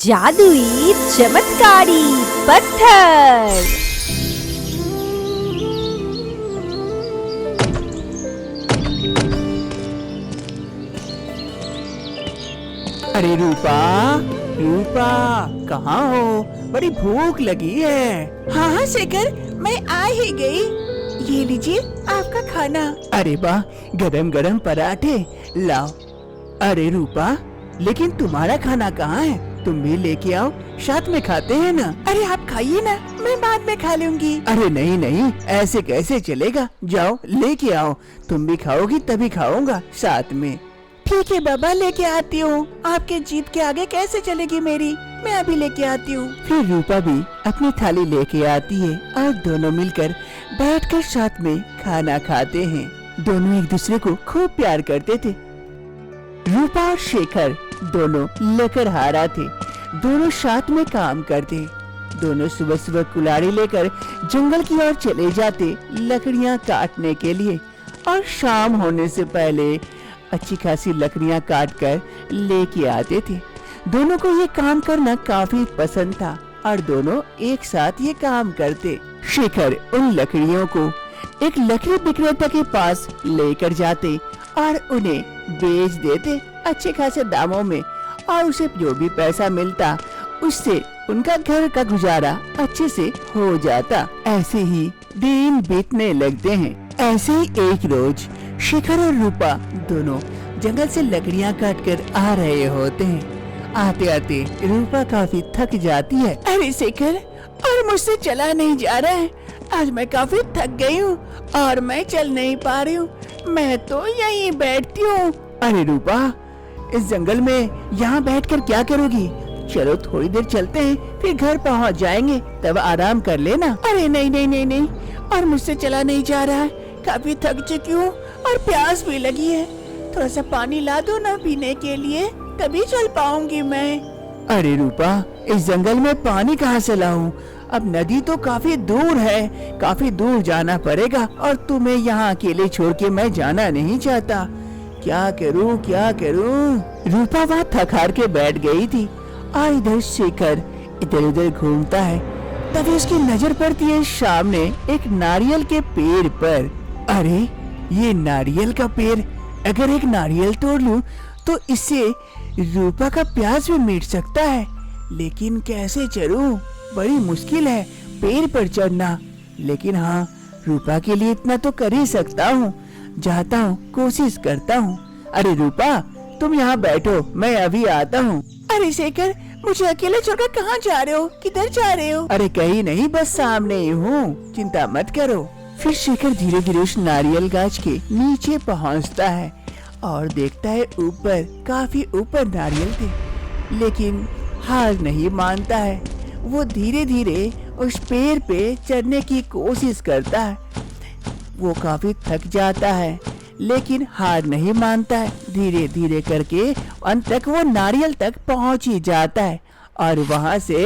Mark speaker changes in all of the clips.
Speaker 1: जादुई चमत्कारी पत्थर।
Speaker 2: अरे रूपा, रूपा कहाँ हो? बड़ी भूख लगी है।
Speaker 3: हाँ हाँ शेखर, मैं आ ही गई। ये लीजिए आपका खाना।
Speaker 2: अरे वाह, गरम गरम पराठे लाओ। अरे रूपा, लेकिन तुम्हारा खाना कहाँ है? तुम भी लेके आओ, साथ में खाते हैं ना।
Speaker 3: अरे आप खाइए ना, मैं बाद में खा लूंगी।
Speaker 2: अरे नहीं नहीं, ऐसे कैसे चलेगा? जाओ लेके आओ, तुम भी खाओगी तभी खाऊंगा साथ में।
Speaker 3: ठीक है बाबा, लेके आती हूँ। आपके जीत के आगे कैसे चलेगी मेरी? मैं अभी लेके आती हूँ।
Speaker 2: फिर रूपा भी अपनी थाली लेके आती है और दोनों मिलकर बैठकर साथ में खाना खाते हैं। दोनों एक दूसरे को खूब प्यार करते थे। रूपा और शेखर दोनों लकड़हारा थे। दोनों साथ में काम करते। दोनों सुबह सुबह कुल्हाड़ी लेकर जंगल की ओर चले जाते लकड़ियाँ काटने के लिए, और शाम होने से पहले अच्छी खासी लकड़ियाँ काट कर लेके आते थे। दोनों को ये काम करना काफी पसंद था और दोनों एक साथ ये काम करते। शेखर उन लकड़ियों को एक लकड़ी विक्रेता के पास लेकर जाते और उन्हें बेच देते अच्छे खासे दामों में, और उसे जो भी पैसा मिलता उससे उनका घर का गुजारा अच्छे से हो जाता। ऐसे ही दिन बीतने लगते हैं। ऐसे ही एक रोज शेखर और रूपा दोनों जंगल से लकड़ियाँ काट कर आ रहे होते हैं। आते आते रूपा काफी थक जाती है।
Speaker 3: अरे शेखर, और मुझसे चला नहीं जा रहा है। आज मैं काफी थक गई हूँ और मैं चल नहीं पा रही हूँ। मैं तो यहीं बैठती हूँ।
Speaker 2: अरे रूपा, इस जंगल में यहाँ बैठकर क्या करोगी? चलो थोड़ी देर चलते हैं, फिर घर पहुँच जाएंगे, तब आराम कर लेना।
Speaker 3: अरे नहीं नहीं नहीं नहीं, और मुझसे चला नहीं जा रहा है। काफी थक चुकी हूँ और प्यास भी लगी है। थोड़ा सा पानी ला दो ना पीने के लिए, तभी चल पाऊंगी मैं।
Speaker 2: अरे रूपा, इस जंगल में पानी कहाँ से लाऊं? अब नदी तो काफी दूर है, काफी दूर जाना पड़ेगा, और तुम्हें यहाँ अकेले छोड़ के मैं जाना नहीं चाहता। क्या करूँ क्या करूँ? रूपा वहाँ थक हार के बैठ गई थी और इधर शेखर इधर उधर घूमता है। तभी उसकी नजर पड़ती है सामने एक नारियल के पेड़ पर। अरे ये नारियल का पेड़, अगर एक नारियल तोड़ लूं तो इससे रूपा का प्यास भी मिट सकता है। लेकिन कैसे चढ़ूं? बड़ी मुश्किल है पेड़ पर चढ़ना। लेकिन हाँ, रूपा के लिए इतना तो कर ही सकता हूँ। जाता हूँ, कोशिश करता हूँ। अरे रूपा, तुम यहाँ बैठो, मैं अभी आता हूँ।
Speaker 3: अरे शेखर, मुझे अकेले छोड़कर कहाँ जा रहे हो? किधर जा रहे हो?
Speaker 2: अरे कहीं नहीं, बस सामने ही हूँ, चिंता मत करो। फिर शेखर धीरे धीरे उस नारियल गाछ के नीचे पहुँचता है और देखता है ऊपर, काफी ऊपर नारियल थे, लेकिन हार नहीं मानता है। वो धीरे धीरे उस पेड़ पे चढ़ने की कोशिश करता है। वो काफी थक जाता है, लेकिन हार नहीं मानता है। धीरे धीरे करके अंत तक वो नारियल तक पहुंच ही जाता है और वहां से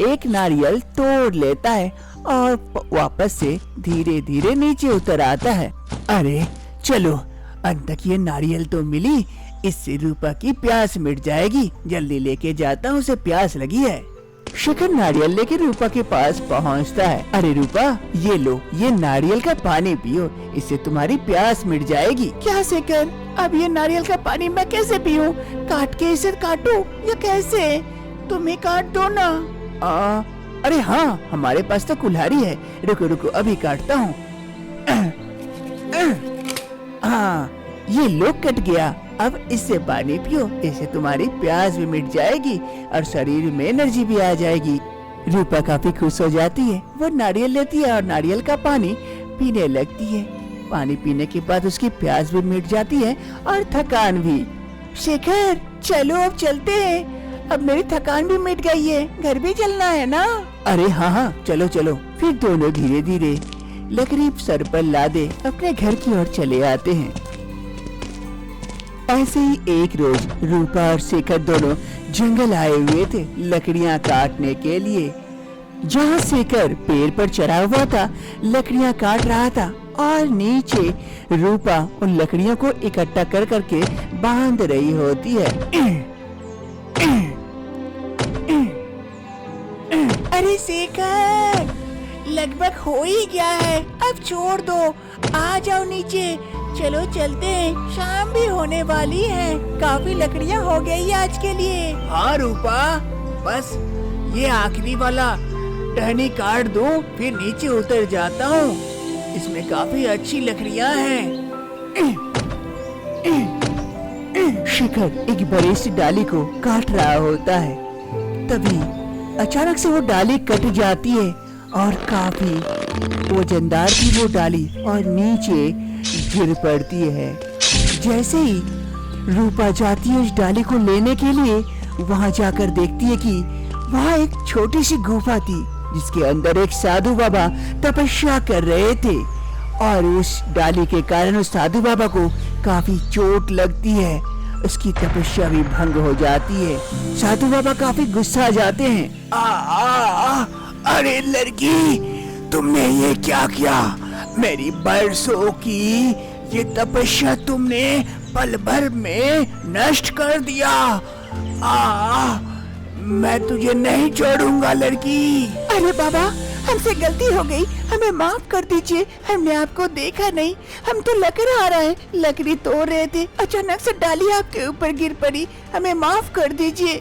Speaker 2: एक नारियल तोड़ लेता है और वापस से धीरे धीरे नीचे उतर आता है। अरे चलो, अंत तक ये नारियल तो मिली, इससे रूपा की प्यास मिट जाएगी। जल्दी लेके जाता हूँ, उसे प्यास लगी है। शेखर नारियल लेके रूपा के पास पहुँचता है। अरे रूपा, ये लो, ये नारियल का पानी पियो, इससे तुम्हारी प्यास मिट जाएगी।
Speaker 3: क्या शेखर, अब ये नारियल का पानी मैं कैसे पीऊं? काट के इसे काटूं या कैसे? तुम ही काट दो ना।
Speaker 2: अरे हाँ, हमारे पास तो कुल्हाड़ी है। रुको रुको, अभी काटता हूँ। हाँ, ये लो, कट गया। अब इससे पानी पियो, इससे तुम्हारी प्यास भी मिट जाएगी और शरीर में एनर्जी भी आ जाएगी। रूपा काफी खुश हो जाती है। वो नारियल लेती है और नारियल का पानी पीने लगती है। पानी पीने के बाद उसकी प्यास भी मिट जाती है और थकान भी।
Speaker 3: शेखर, चलो अब चलते हैं। अब मेरी थकान भी मिट गई है, घर भी चलना है ना?
Speaker 2: अरे हाँ हाँ, चलो चलो। फिर दोनों धीरे धीरे लकड़ी सर पर लादे अपने घर की ओर चले आते हैं। ऐसे ही एक रोज रूपा और शेखर दोनों जंगल आए हुए थे लकड़ियाँ काटने के लिए। जहाँ शेखर पेड़ पर चढ़ा हुआ था, लकड़ियाँ काट रहा था और नीचे रूपा उन लकड़ियों को इकट्ठा कर करके बांध रही होती है।
Speaker 3: अरे शेखर, लगभग हो ही गया है, अब छोड़ दो, आ जाओ नीचे। चलो चलते हैं, शाम भी होने वाली है, काफी लकड़ियाँ हो गई आज के लिए। हाँ रूपा, बस ये आखिरी वाला टहनी काट दो, फिर नीचे उतर जाता हूँ। इसमें काफी अच्छी लकड़ियाँ हैं।
Speaker 2: शिखर एक बड़ी सी डाली को काट रहा होता है, तभी अचानक से वो डाली कट जाती है और काफी वजनदार थी वो डाली और नीचे गिर पड़ती है। जैसे ही रूपा जाती है उस डाली को लेने के लिए, वहाँ जाकर देखती है कि वहाँ एक छोटी सी गुफा थी जिसके अंदर एक साधु बाबा तपस्या कर रहे थे और उस डाली के कारण उस साधु बाबा को काफी चोट लगती है। उसकी तपस्या भी भंग हो जाती है। साधु बाबा काफी गुस्सा आ जाते हैं।
Speaker 3: अरे लड़की, तुमने ये क्या किया? मेरी बरसों की ये तपस्या तुमने पल भर में नष्ट कर दिया। मैं तुझे नहीं छोड़ूंगा लड़की। अरे बाबा, हमसे गलती हो गई, हमें माफ कर दीजिए। हमने आपको देखा नहीं, हम तो लकड़ी तोड़ रहे थे, अचानक से डाली आपके ऊपर गिर पड़ी, हमें माफ कर दीजिए।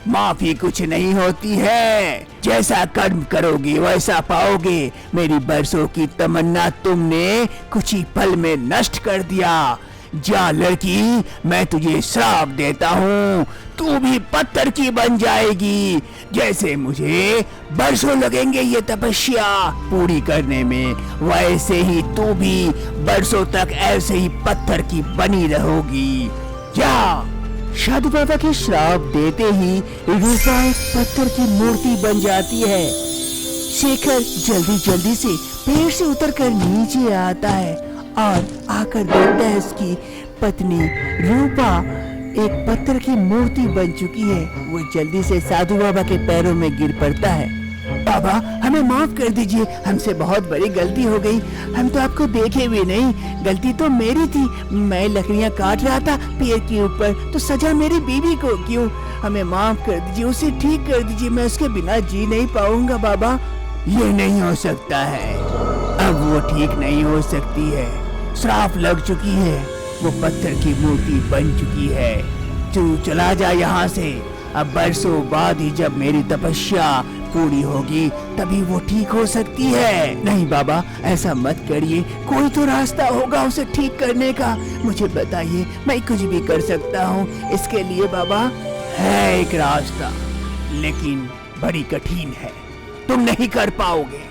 Speaker 3: माफी कुछ नहीं होती है, जैसा कर्म करोगे वैसा पाओगे। मेरी बरसों की तमन्ना तुमने कुछ ही पल में नष्ट कर दिया। जा लड़की, मैं तुझे श्राप देता हूँ, तू भी पत्थर की बन जाएगी। जैसे मुझे बरसों लगेंगे ये तपस्या पूरी करने में, वैसे ही तू भी बरसों तक ऐसे ही पत्थर की बनी रहोगी। जा।
Speaker 2: साधु बाबा के श्राप देते ही रूपा एक पत्थर की मूर्ति बन जाती है। शेखर जल्दी जल्दी से पेड़ से उतरकर नीचे आता है और आकर देखता है उसकी पत्नी रूपा एक पत्थर की मूर्ति बन चुकी है। वो जल्दी से साधु बाबा के पैरों में गिर पड़ता है।
Speaker 3: बाबा, हमें माफ कर दीजिए, हमसे बहुत बड़ी गलती हो गई। हम तो आपको देखे भी नहीं, गलती तो मेरी थी। मैं लकड़ियाँ काट रहा था पेड़ के ऊपर, तो सजा मेरी बीवी को क्यों? हमें माफ कर दीजिए, उसे ठीक कर दीजिए, मैं उसके बिना जी नहीं पाऊंगा। बाबा, ये नहीं हो सकता है, अब वो ठीक नहीं हो सकती है, श्राप लग चुकी है, वो पत्थर की मूर्ति बन चुकी है। तू चला जा यहाँ से। अब बरसों बाद ही जब मेरी तपस्या पूरी होगी तभी वो ठीक हो सकती है। नहीं बाबा, ऐसा मत करिए, कोई तो रास्ता होगा उसे ठीक करने का। मुझे बताइए, मैं कुछ भी कर सकता हूँ इसके लिए। बाबा, है एक रास्ता, लेकिन बड़ी कठिन है, तुम नहीं कर पाओगे,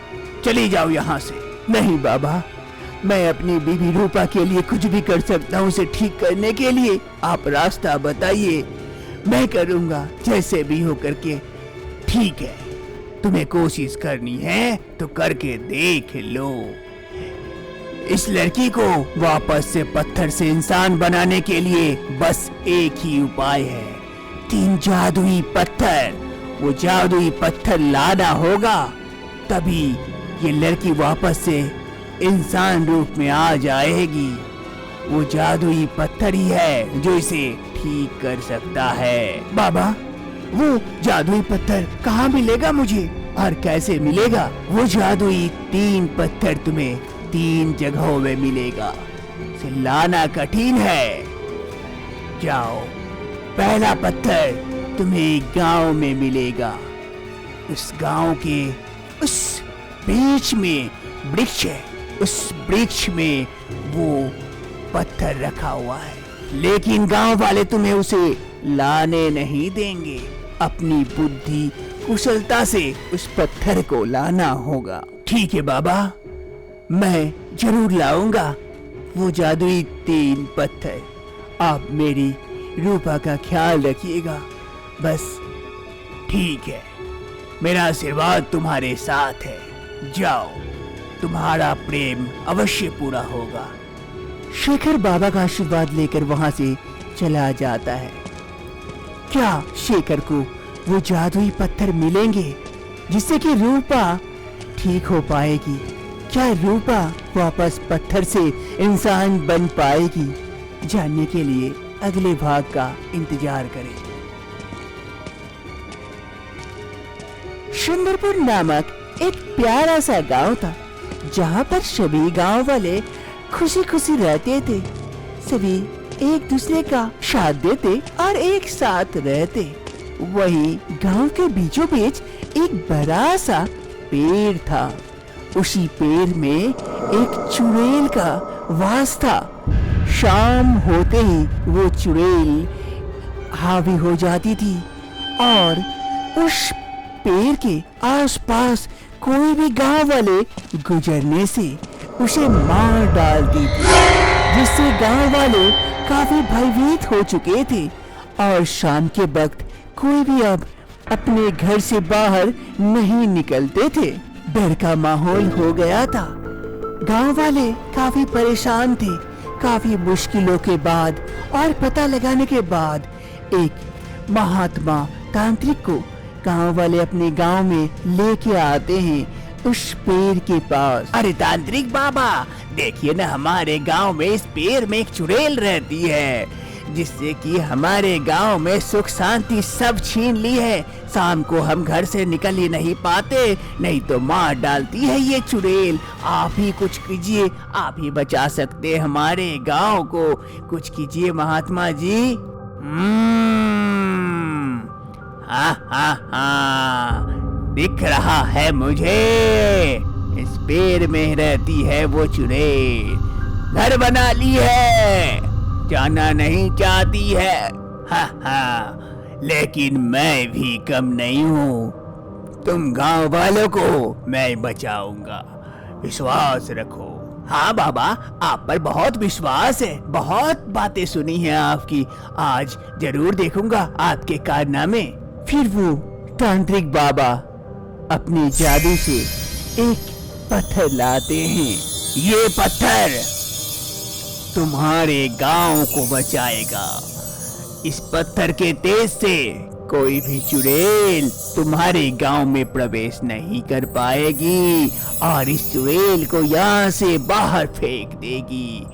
Speaker 3: चली जाओ यहाँ से। नहीं बाबा, मैं अपनी बीवी रूपा के लिए कुछ भी कर सकता हूँ उसे ठीक करने के लिए। आप रास्ता बताइए, मैं करूँगा जैसे भी हो करके। ठीक है, तुम्हें कोशिश करनी है तो करके देख लो। इस लड़की को वापस से पत्थर से इंसान बनाने के लिए बस एक ही उपाय है, 3 जादुई पत्थर। वो जादुई पत्थर लाना होगा, तभी ये लड़की वापस से इंसान रूप में आ जाएगी। वो जादुई पत्थर ही है जो इसे ठीक कर सकता है। बाबा, वो जादुई पत्थर कहाँ मिलेगा मुझे और कैसे मिलेगा? वो जादुई 3 पत्थर तुम्हें 3 जगहों में मिलेगा, इसे लाना कठिन है। जाओ, पहला पत्थर तुम्हें गांव में मिलेगा, उस गांव के उस बीच में वृक्ष है, उस वृक्ष में वो पत्थर रखा हुआ है, लेकिन गांव वाले तुम्हें उसे लाने नहीं देंगे। अपनी बुद्धि कुशलता से उस पत्थर को लाना होगा। ठीक है बाबा, मैं जरूर लाऊंगा वो जादुई 3 पत्थर। आप मेरी रूपा का ख्याल रखिएगा बस। ठीक है, मेरा आशीर्वाद तुम्हारे साथ है, जाओ, तुम्हारा प्रेम अवश्य पूरा होगा।
Speaker 2: शेखर बाबा का आशीर्वाद लेकर वहाँ से चला जाता है। क्या शेखर को वो जादुई पत्थर मिलेंगे जिससे कि रूपा ठीक हो पाएगी? क्या रूपा वापस पत्थर से इंसान बन पाएगी? जानने के लिए अगले भाग का इंतजार करें। सुंदरपुर नामक एक प्यारा सा गांव था, जहां पर सभी गांव वाले खुशी खुशी रहते थे। सभी एक दूसरे का साथ देते और एक साथ रहते। वही गांव के बीचों बीच एक बड़ा सा पेड़ था। उसी पेड़ में एक चुड़ैल का वास था। शाम होते ही वो चुड़ैल हावी हो जाती थी और उस पेड़ के आसपास कोई भी गांव वाले गुजरने से उसे मार डालती थी, जिससे गांव वाले काफी भयभीत हो चुके थे और शाम के वक्त कोई भी अब अपने घर से बाहर नहीं निकलते थे। डर का माहौल हो गया था। गांव वाले काफी परेशान थे। काफी मुश्किलों के बाद और पता लगाने के बाद एक महात्मा तांत्रिक को गांव वाले अपने गांव में लेके आते हैं, उस पेड़ के पास।
Speaker 3: अरे तांत्रिक बाबा, देखिए ना, हमारे गांव में इस पेड़ में एक चुड़ैल रहती है, जिससे कि हमारे गांव में सुख शांति सब छीन ली है। शाम को हम घर से निकल ही नहीं पाते, नहीं तो मार डालती है ये चुड़ैल। आप ही कुछ कीजिए, आप ही बचा सकते हैं हमारे गांव को। कुछ कीजिए महात्मा जी। दिख रहा है मुझे, इस पेड़ में रहती है वो चुड़ैल। घर बना ली है, जाना नहीं चाहती है। लेकिन मैं भी कम नहीं हूँ। तुम गांव वालों को मैं बचाऊंगा, विश्वास रखो। हाँ बाबा, आप पर बहुत विश्वास है। बहुत बातें सुनी है आपकी, आज जरूर देखूंगा आपके कारनामे।
Speaker 2: फिर वो तांत्रिक बाबा अपने जादू से एक पत्थर लाते हैं।
Speaker 3: ये पत्थर तुम्हारे गांव को बचाएगा। इस पत्थर के तेज से कोई भी चुड़ैल तुम्हारे गांव में प्रवेश नहीं कर पाएगी और इस चुड़ैल को यहाँ से बाहर फेंक देगी।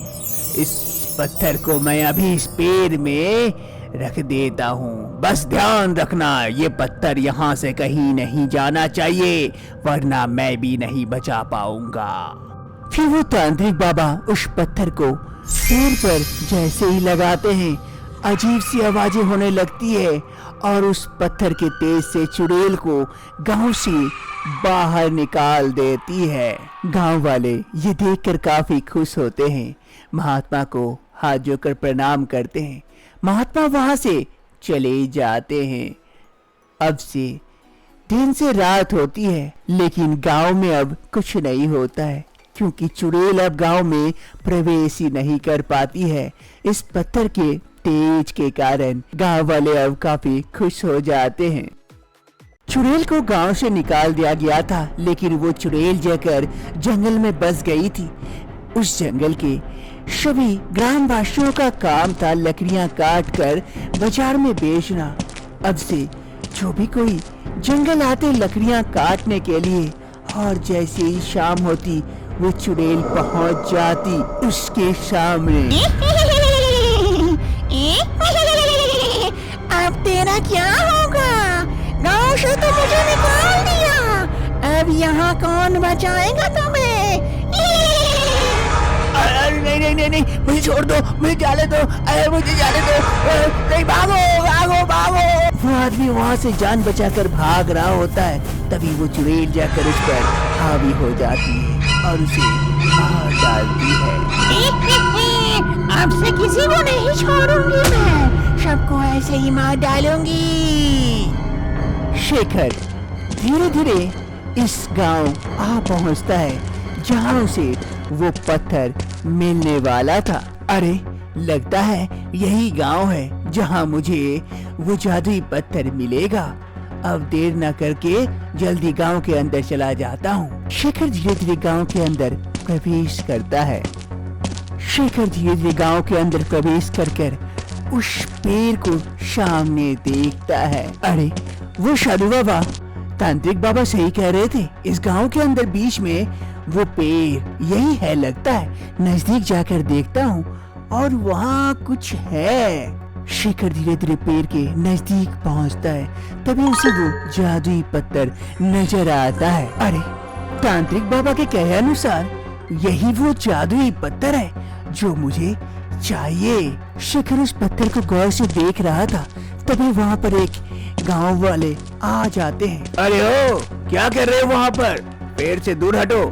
Speaker 3: इस पत्थर को मैं अभी इस पेड़ में रख देता हूँ। बस ध्यान रखना, ये पत्थर यहाँ से कहीं नहीं जाना चाहिए, वरना मैं भी नहीं बचा पाऊंगा।
Speaker 2: फिर वो तांत्रिक बाबा उस पत्थर को पेड़ पर जैसे ही लगाते हैं, अजीब सी आवाजें होने लगती है और उस पत्थर के तेज से चुड़ैल को गांव से बाहर निकाल देती है। गांव वाले ये देखकर काफी खुश होते हैं, महात्मा को हाथ जोड़कर प्रणाम करते हैं। महात्मा वहां से चले जाते हैं। अब से दिन से रात होती है, लेकिन गांव में अब कुछ नहीं होता है, क्योंकि चुड़ैल अब गांव में प्रवेश ही नहीं कर पाती है। इस पत्थर के तेज के कारण गांव वाले अब काफी खुश हो जाते हैं। चुड़ैल को गांव से निकाल दिया गया था, लेकिन वो चुड़ैल जाकर जंगल में बस गई थी। उस जंगल के सभी ग्रामवासियों का काम था लकड़ियां काट कर बाजार में बेचना। अब से जो भी कोई जंगल आते लकड़ियां काटने के लिए, और जैसे ही शाम होती वो चुड़ैल पहुंच जाती उसके सामने।
Speaker 4: अब तेरा क्या होगा? गांव से तो मुझे निकाल दिया, अब यहाँ कौन बचाएगा तुम्हें?
Speaker 3: नहीं, मुझे छोड़ दो, मुझे जाने दो, मुझे जाने दो। नहीं, भागो भागो भागो।
Speaker 2: वो आदमी वहाँ से जान बचाकर भाग रहा होता है, तभी वो चुड़ैल जाकर उस पर हावी हो जाती है और उसे मार डालती है।
Speaker 4: अब से किसी को नहीं छोड़ूंगी मैं, सबको ऐसे ही मार डालूंगी।
Speaker 2: शेखर धीरे धीरे इस गांव आ पहुंचता है, जहां उसे वो पत्थर मिलने वाला था।
Speaker 3: अरे, लगता है यही गांव है जहां मुझे वो जादुई पत्थर मिलेगा। अब देर न करके जल्दी गांव के अंदर चला जाता हूँ।
Speaker 2: शेखर धीरे धीरे गांव के अंदर प्रवेश करता है। शेखर धीरे धीरे गांव के अंदर प्रवेश कर उस पेड़ को सामने देखता है।
Speaker 3: अरे,
Speaker 2: वो साधु बाबा, तांत्रिक बाबा सही कह रहे थे, इस गांव के अंदर बीच में वो पेड़ यही है लगता है। नजदीक जाकर देखता हूँ और वहाँ कुछ है।
Speaker 3: शेखर धीरे धीरे पेड़ के नजदीक पहुंचता है। तभी उसे वो जादुई पत्थर नजर आता है। अरे, तांत्रिक बाबा के कहे अनुसार यही वो जादुई पत्थर है जो मुझे चाहिए। शेखर उस पत्थर को गौर से देख रहा था। तभी वहाँ पर एक गांव वाले आ जाते हैं।
Speaker 2: अरे ओ, क्या कर रहे हो वहाँ पर? पेड़ से दूर हटो।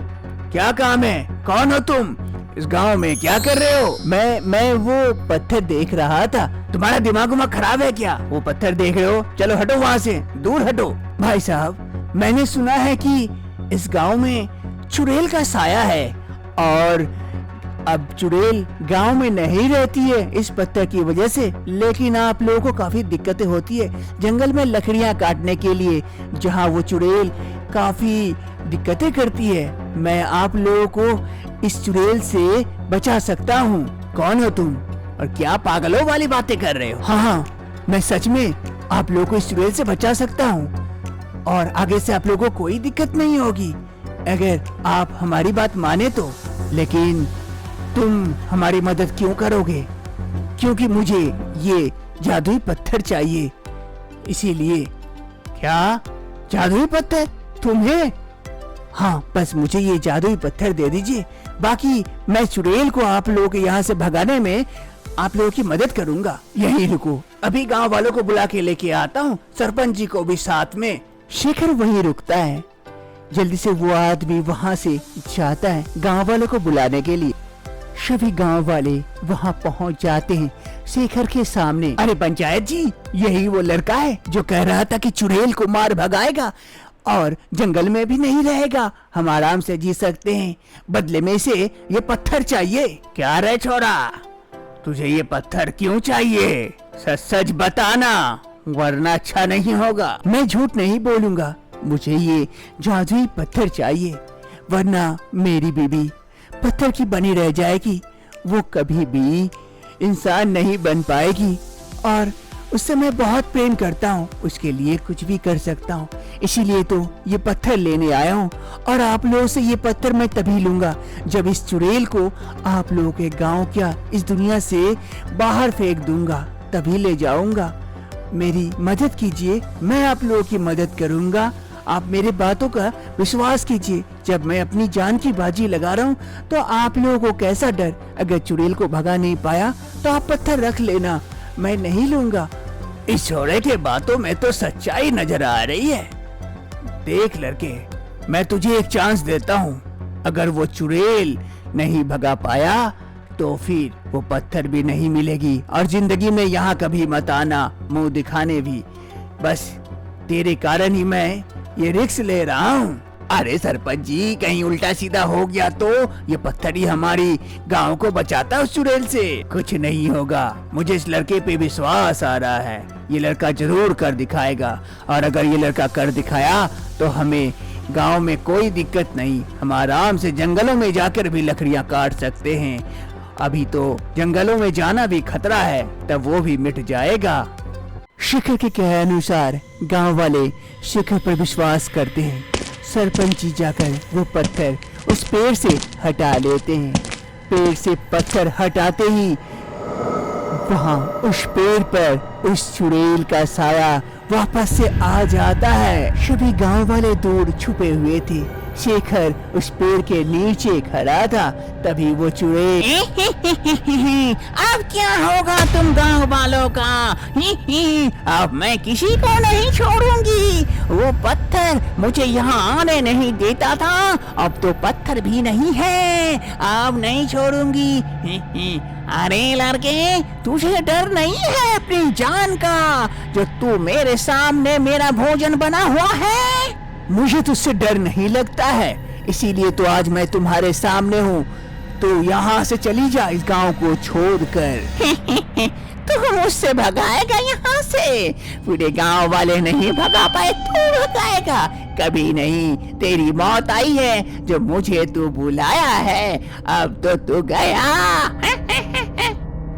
Speaker 2: क्या काम है? कौन हो तुम? इस गांव में क्या कर रहे हो?
Speaker 3: मैं वो पत्थर देख रहा था।
Speaker 2: तुम्हारा दिमाग खराब है क्या? वो पत्थर देख रहे हो? चलो हटो वहाँ से, दूर हटो।
Speaker 3: भाई साहब, मैंने सुना है कि इस गांव में चुड़ैल का साया है और अब चुड़ैल गांव में नहीं रहती है इस पत्थर की वजह से। लेकिन आप लोगों को काफी दिक्कतें होती है जंगल में लकड़ियां काटने के लिए, जहां वो चुड़ैल काफी दिक्कतें करती है। मैं आप लोगों को इस चुड़ैल से बचा सकता हूँ।
Speaker 2: कौन हो तुम और क्या पागलों वाली बातें कर रहे हो?
Speaker 3: हाँ, मैं सच में आप लोगों को इस चुड़ैल से बचा सकता हूँ और आगे से आप लोगों को कोई दिक्कत नहीं होगी अगर आप हमारी बात माने तो। लेकिन तुम हमारी मदद क्यों करोगे? क्योंकि मुझे ये जादुई पत्थर चाहिए, इसीलिए।
Speaker 2: क्या जादुई पत्थर तुम्हें?
Speaker 3: हाँ, बस मुझे ये जादुई पत्थर दे दीजिए। बाकी मैं चुड़ैल को आप लोगों के यहाँ से भगाने में आप लोगों की मदद करूँगा।
Speaker 2: यहीं रुको, अभी गांव वालों को बुला के लेके आता हूँ, सरपंच जी को भी साथ में।
Speaker 3: शेखर वहीं रुकता है। जल्दी से वो आदमी वहाँ से जाता है गांव वालों को बुलाने के लिए। सभी गांव वाले वहाँ पहुँच जाते हैं शेखर के सामने।
Speaker 2: अरे पंचायत जी, यही वो लड़का है जो कह रहा था कि चुड़ैल को मार भगाएगा और जंगल में भी नहीं रहेगा, हम आराम से जी सकते हैं। बदले में इसे ये पत्थर चाहिए। क्या रे छोरा, तुझे ये पत्थर क्यों चाहिए? सच सच बताना, वरना अच्छा नहीं होगा।
Speaker 3: मैं झूठ नहीं बोलूंगा, मुझे ये जादुई पत्थर चाहिए, वरना मेरी बीबी पत्थर की बनी रह जाएगी। वो कभी भी इंसान नहीं बन पाएगी और उससे मैं बहुत प्रेम करता हूँ, उसके लिए कुछ भी कर सकता हूँ। इसीलिए तो ये पत्थर लेने आया हूँ और आप लोगों से ये पत्थर मैं तभी लूंगा जब इस चुड़ैल को आप लोगों के गांव क्या इस दुनिया से बाहर फेंक दूंगा, तभी ले जाऊंगा। मेरी मदद कीजिए, मैं आप लोगों की मदद करूंगा। आप मेरे बातों का विश्वास कीजिए। जब मैं अपनी जान की बाजी लगा रहा हूँ तो आप लोगों को कैसा डर? अगर चुड़ैल को भगा नहीं पाया तो आप पत्थर रख लेना, मैं नहीं लूंगा।
Speaker 2: इस छोरे के बातों में तो सच्चाई नजर आ रही है। देख लड़के, मैं तुझे एक चांस देता हूँ। अगर वो चुड़ैल नहीं भगा पाया तो फिर वो पत्थर भी नहीं मिलेगी और जिंदगी में यहाँ कभी मत आना, मुंह दिखाने भी। बस तेरे कारण ही मैं ये रिस्क ले रहा हूँ। अरे सरपंच जी, कहीं उल्टा सीधा हो गया तो ये पत्थर ही हमारी गांव को बचाता उस चुड़ैल से। कुछ नहीं होगा, मुझे इस लड़के पे विश्वास आ रहा है। ये लड़का जरूर कर दिखाएगा और अगर ये लड़का कर दिखाया तो हमें गांव में कोई दिक्कत नहीं, हम आराम से जंगलों में जाकर भी लकड़ियां काट सकते हैं। अभी तो जंगलों में जाना भी खतरा है, तब वो भी मिट जाएगा।
Speaker 3: शेखर के कहे अनुसार गांव वाले शेखर पर विश्वास करते हैं। सरपंच जी जाकर वो पत्थर उस पेड़ से हटा लेते हैं। पेड़ से पत्थर हटाते ही वहाँ उस पेड़ पर उस चुड़ैल का साया वापस से आ जाता है। सभी गांव वाले दूर छुपे हुए थे। शेखर उस पेड़ के नीचे खड़ा था। तभी वो चुड़ैल
Speaker 4: अब क्या होगा तुम गांव वालों का? अब मैं किसी को नहीं छोड़ूंगी। वो पत्थर मुझे यहाँ आने नहीं देता था, अब तो पत्थर भी नहीं है, अब नहीं छोड़ूंगी। अरे लड़के, तुझे डर नहीं है अपनी जान का, जो तू मेरे सामने मेरा भोजन बना हुआ है?
Speaker 3: मुझे तुझसे डर नहीं लगता है, इसीलिए तो आज मैं तुम्हारे सामने हूँ। तो यहाँ से चली जा, इस गांव को छोड़कर।
Speaker 4: तू मुझसे भगाएगा यहाँ से? पूरे गांव वाले नहीं भगा पाए, तू भगाएगा? कभी नहीं, तेरी मौत आई है जो मुझे तू बुलाया है, अब तो तू गया।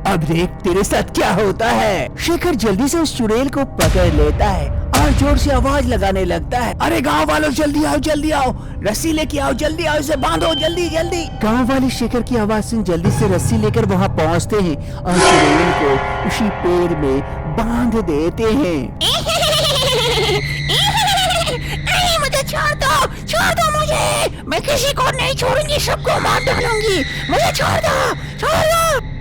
Speaker 3: अब देख तेरे साथ क्या होता है। शेखर जल्दी से उस चुड़ैल को पकड़ लेता है और और जोर से आवाज लगाने लगता है, अरे गांव वालों जल्दी आओ, रस्सी लेके आओ, जल्दी आओ, इसे बांधो जल्दी जल्दी।
Speaker 2: गांव वाले शेखर की आवाज सुन जल्दी से रस्सी लेकर वहां पहुंचते हैं और चुड़ैल को उसी पेड़ में बांध देते हैं।
Speaker 4: नहीं, मुझे छोड़ दो मुझे, मैं किसी को नहीं छोड़ूंगी, सबको मार डालूंगी, मुझे छोड़ दो।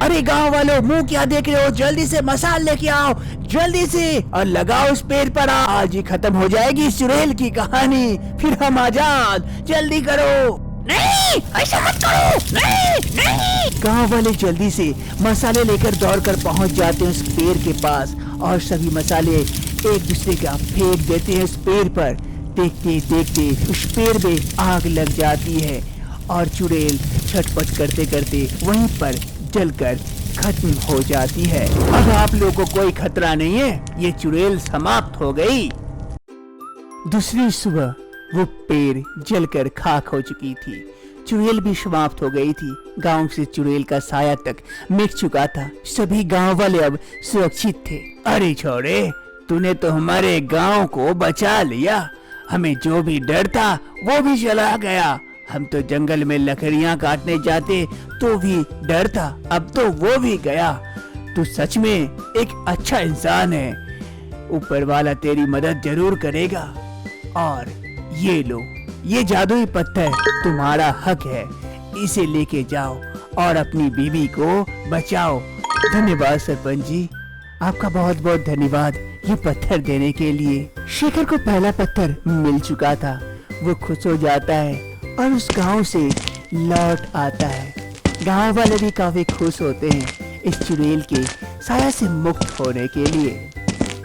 Speaker 3: अरे गांव वालों मुंह क्या देख रहे हो, जल्दी से मसाल लेके आओ जल्दी से और लगाओ उस पेड़ पर। आज ही खत्म हो जाएगी इस चुड़ैल की कहानी, फिर हम आजाद, जल्दी करो।
Speaker 4: नहीं, ऐसा मत करो, नहीं।
Speaker 2: गांव वाले जल्दी से मसाले लेकर दौड़कर पहुंच जाते हैं उस पेड़ के पास और सभी मसाले एक दूसरे का फेंक देते हैं उस पेड़ पर। देखते देखते उस पेड़ में आग लग जाती है और चुड़ैल छटपट करते करते वहीं पर जलकर खत्म हो जाती है। अब आप लोगों को कोई खतरा नहीं है, ये चुड़ैल समाप्त हो गई। दूसरी सुबह वो पेड़ जलकर खाक हो चुकी थी, चुड़ैल भी समाप्त हो गई थी। गांव से चुड़ैल का साया तक मिट चुका था, सभी गांव वाले अब सुरक्षित थे।
Speaker 3: अरे छोरे, तूने तो हमारे गांव को बचा लिया, हमें जो भी डर था वो भी चला गया। हम तो जंगल में लकड़ियां काटने जाते तो भी डर था, अब तो वो भी गया। तू सच में एक अच्छा इंसान है, ऊपर वाला तेरी मदद जरूर करेगा। और ये लो, ये जादुई पत्थर तुम्हारा हक है, इसे लेके जाओ और अपनी बीवी को बचाओ।
Speaker 2: धन्यवाद सरपंच जी, आपका बहुत बहुत धन्यवाद ये पत्थर देने के लिए। शेखर को पहला पत्थर मिल चुका था, वो खुश हो जाता है और उस गांव से लौट आता है। गांव वाले भी काफी खुश होते हैं इस चुड़ैल के साया से मुक्त होने के लिए।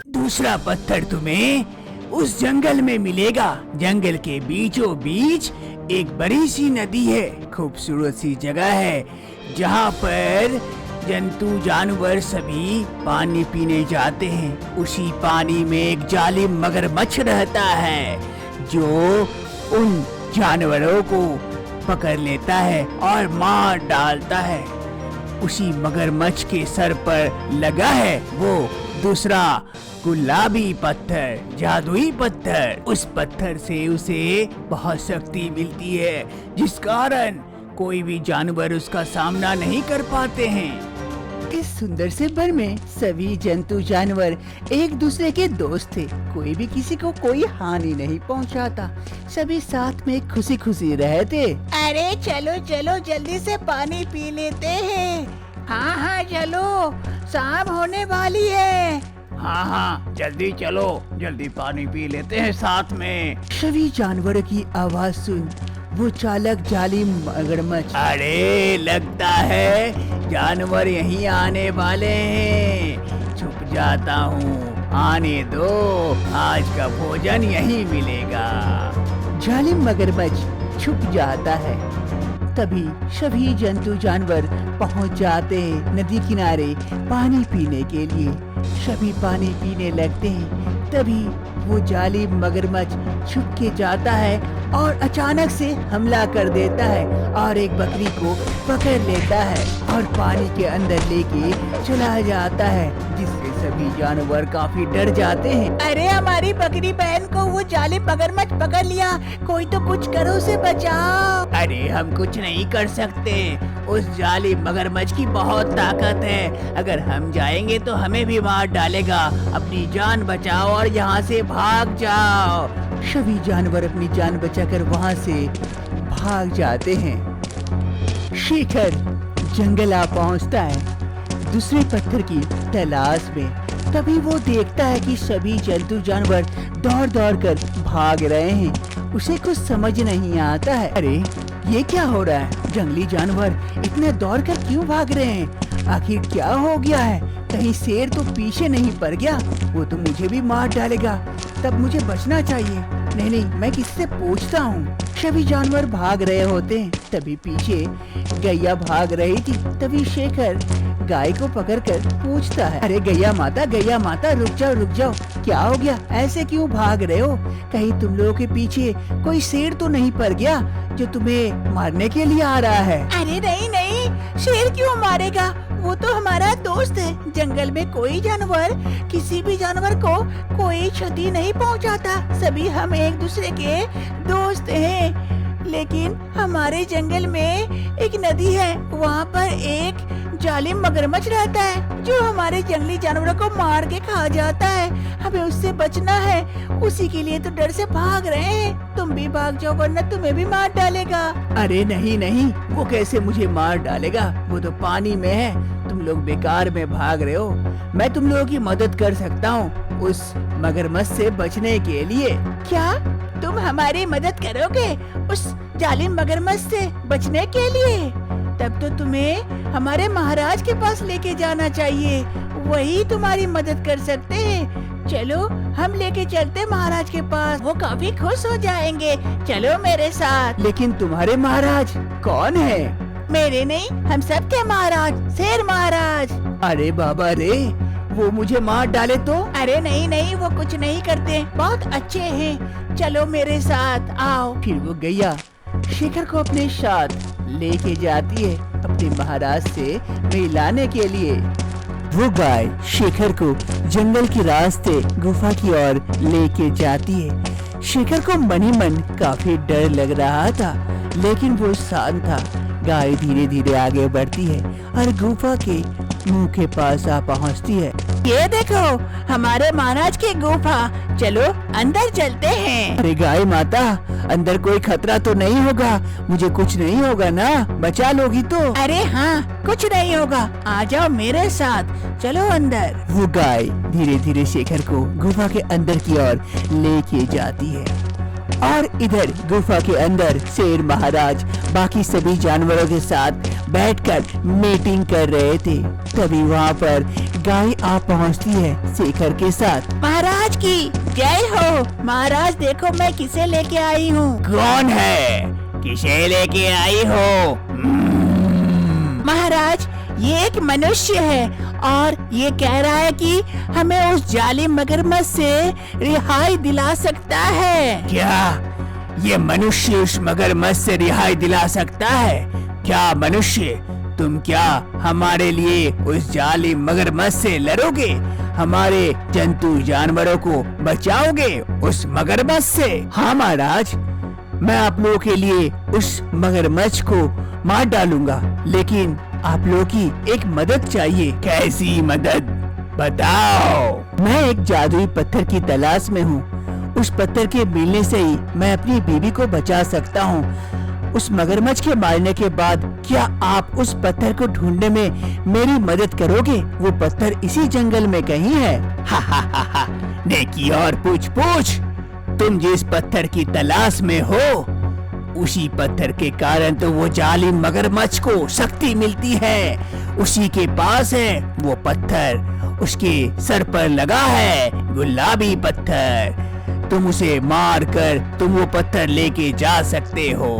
Speaker 3: दूसरा पत्थर तुम्हें उस जंगल में मिलेगा। जंगल के बीचों बीच एक बड़ी सी नदी है, खूबसूरत सी जगह है जहाँ पर जंतु जानवर सभी पानी पीने जाते हैं। उसी पानी में एक जालिम मगरमच्छ रहता है जो उन जानवरों को पकड़ लेता है और मार डालता है। उसी मगरमच्छ के सर पर लगा है वो दूसरा गुलाबी पत्थर, जादुई पत्थर। उस पत्थर से उसे बहुत शक्ति मिलती है, जिस कारण कोई भी जानवर उसका सामना नहीं कर पाते हैं।
Speaker 2: इस सुंदर से वन में सभी जंतु जानवर एक दूसरे के दोस्त थे, कोई भी किसी को कोई हानि नहीं पहुंचाता, सभी साथ में खुशी खुशी रहते।
Speaker 4: अरे चलो चलो जल्दी से पानी पी लेते हैं। हाँ चलो, शाम होने वाली है।
Speaker 3: हाँ जल्दी चलो, जल्दी पानी पी लेते हैं साथ में।
Speaker 2: सभी जानवरों की आवाज सुन वो चालक जालिम मगरमच्छ,
Speaker 3: अरे लगता है जानवर यहीं आने वाले हैं, छुप जाता हूँ, आने दो, आज का भोजन यहीं मिलेगा।
Speaker 2: जालिम मगरमच्छ छुप जाता है। तभी सभी जंतु जानवर पहुंच जाते हैं नदी किनारे पानी पीने के लिए। सभी पानी पीने लगते हैं, तभी वो जालिम मगरमच्छ छुप के जाता है और अचानक से हमला कर देता है और एक बकरी को पकड़ लेता है और पानी के अंदर लेके चला जाता है, जिससे सभी जानवर काफी डर जाते हैं।
Speaker 4: अरे हमारी बकरी बहन को वो जालिम मगरमच्छ पकड़ लिया, कोई तो कुछ करो, उसे बचाओ।
Speaker 3: अरे हम कुछ नहीं कर सकते, उस जालिम मगरमच्छ की बहुत ताकत है, अगर हम जाएंगे तो हमें भी मार डालेगा। अपनी जान बचाओ और यहाँ से भाग जाओ।
Speaker 2: सभी जानवर अपनी जान बचाकर वहाँ से भाग जाते हैं। शेखर जंगल आ पहुँचता है दूसरे पत्थर की तलाश में। तभी वो देखता है कि सभी जंतु जानवर दौड़ दौड़ कर भाग रहे हैं। उसे कुछ समझ नहीं आता है, अरे ये क्या हो रहा है, जंगली जानवर इतने दौड़ कर क्यों भाग रहे हैं, आखिर क्या हो गया है, कहीं शेर तो पीछे नहीं पड़ गया, वो तो मुझे भी मार डालेगा, तब मुझे बचना चाहिए। नहीं मैं किससे पूछता हूँ। सभी जानवर भाग रहे होते हैं, तभी पीछे गैया भाग रही थी। तभी शेखर गाय को पकड़कर पूछता है, अरे गैया माता रुक जाओ, क्या हो गया, ऐसे क्यों भाग रहे हो, कहीं तुम लोगों के पीछे कोई शेर तो नहीं पड़ गया जो तुम्हें मारने के लिए आ रहा है।
Speaker 4: अरे नहीं, शेर क्यों मारेगा,
Speaker 3: वो तो हमारा दोस्त है। जंगल में कोई जानवर किसी भी जानवर को कोई क्षति नहीं पहुंचाता। सभी हम एक दूसरे के दोस्त हैं। लेकिन हमारे जंगल में एक नदी है, वहाँ पर एक जालिम मगरमच्छ रहता है जो हमारे जंगली जानवरों को मार के खा जाता है। हमें उससे बचना है, उसी के लिए तो डर से भाग रहे हैं। तुम भी भाग जाओ वरना तुम्हें भी मार डालेगा।
Speaker 2: अरे नहीं नहीं, वो कैसे मुझे मार डालेगा? वो तो पानी में है। तुम लोग बेकार में भाग रहे हो। मैं तुम लोगों की मदद कर सकता हूँ उस मगरमच्छ से बचने के लिए।
Speaker 3: क्या तुम हमारी मदद करोगे उस जालिम मगरमच्छ से बचने के लिए? तब तो तुम्हें हमारे महाराज के पास लेके जाना चाहिए, वही तुम्हारी मदद कर सकते हैं। चलो हम लेके चलते महाराज के पास, वो काफी खुश हो जाएंगे। चलो मेरे साथ।
Speaker 2: लेकिन तुम्हारे महाराज कौन है?
Speaker 3: मेरे नहीं, हम सबके महाराज, शेर महाराज।
Speaker 2: अरे बाबा रे, वो मुझे मार डाले तो?
Speaker 3: अरे नहीं नहीं, वो कुछ नहीं करते, बहुत अच्छे हैं। चलो मेरे साथ आओ।
Speaker 2: फिर वो गैया शेखर को अपने साथ लेके जाती है अपने महाराज से मिलाने के लिए। वो गाय शेखर को जंगल के रास्ते गुफा की ओर लेके जाती है। शेखर को मन ही मन काफी डर लग रहा था, लेकिन वो शांत था। गाय धीरे धीरे आगे बढ़ती है और गुफा के मुंह के पास आ पहुंचती है।
Speaker 3: ये देखो हमारे महाराज की गुफा, चलो अंदर चलते हैं।
Speaker 2: अरे गाय माता, अंदर कोई खतरा तो नहीं होगा? मुझे कुछ नहीं होगा ना? बचा लोगी तो?
Speaker 3: अरे हाँ, कुछ नहीं होगा, आ जाओ मेरे साथ, चलो अंदर।
Speaker 2: वो गाय धीरे धीरे शेखर को गुफा के अंदर की ओर लेके जाती है और इधर गुफा के अंदर शेर महाराज बाकी सभी जानवरों के साथ बैठकर मीटिंग कर रहे थे। तभी वहाँ पर गाय आ पहुँचती है शेखर के साथ।
Speaker 3: महाराज की जय हो। महाराज देखो मैं किसे लेके आई हूँ।
Speaker 4: कौन है? किसे लेके आई हो?
Speaker 3: महाराज ये एक मनुष्य है और ये कह रहा है कि हमें उस जालिम मगरमच्छ से रिहाई दिला सकता है।
Speaker 4: क्या ये मनुष्य उस मगरमच्छ से रिहाई दिला सकता है? क्या मनुष्य, तुम क्या हमारे लिए उस जालिम मगरमच्छ से लड़ोगे? हमारे जंतु जानवरों को बचाओगे उस मगरमच्छ से?
Speaker 2: हाँ महाराज, मैं आप लोगों के लिए उस मगरमच्छ को मार डालूंगा, लेकिन आप लोगों की एक मदद चाहिए।
Speaker 4: कैसी मदद? बताओ।
Speaker 2: मैं एक जादुई पत्थर की तलाश में हूँ। उस पत्थर के मिलने से ही मैं अपनी बीवी को बचा सकता हूँ। उस मगरमच्छ के मारने के बाद क्या आप उस पत्थर को ढूंढने में मेरी मदद करोगे? वो पत्थर इसी जंगल में कहीं है।
Speaker 4: हा हा हा हा, नेकी और पूछ पूछ। तुम जिस पत्थर की तलाश में हो, उसी पत्थर के कारण तो वो जालिम मगरमच्छ को शक्ति मिलती है। उसी के पास है वो पत्थर, उसके सर पर लगा है गुलाबी पत्थर। तुम उसे मार कर तुम वो पत्थर लेके जा सकते हो,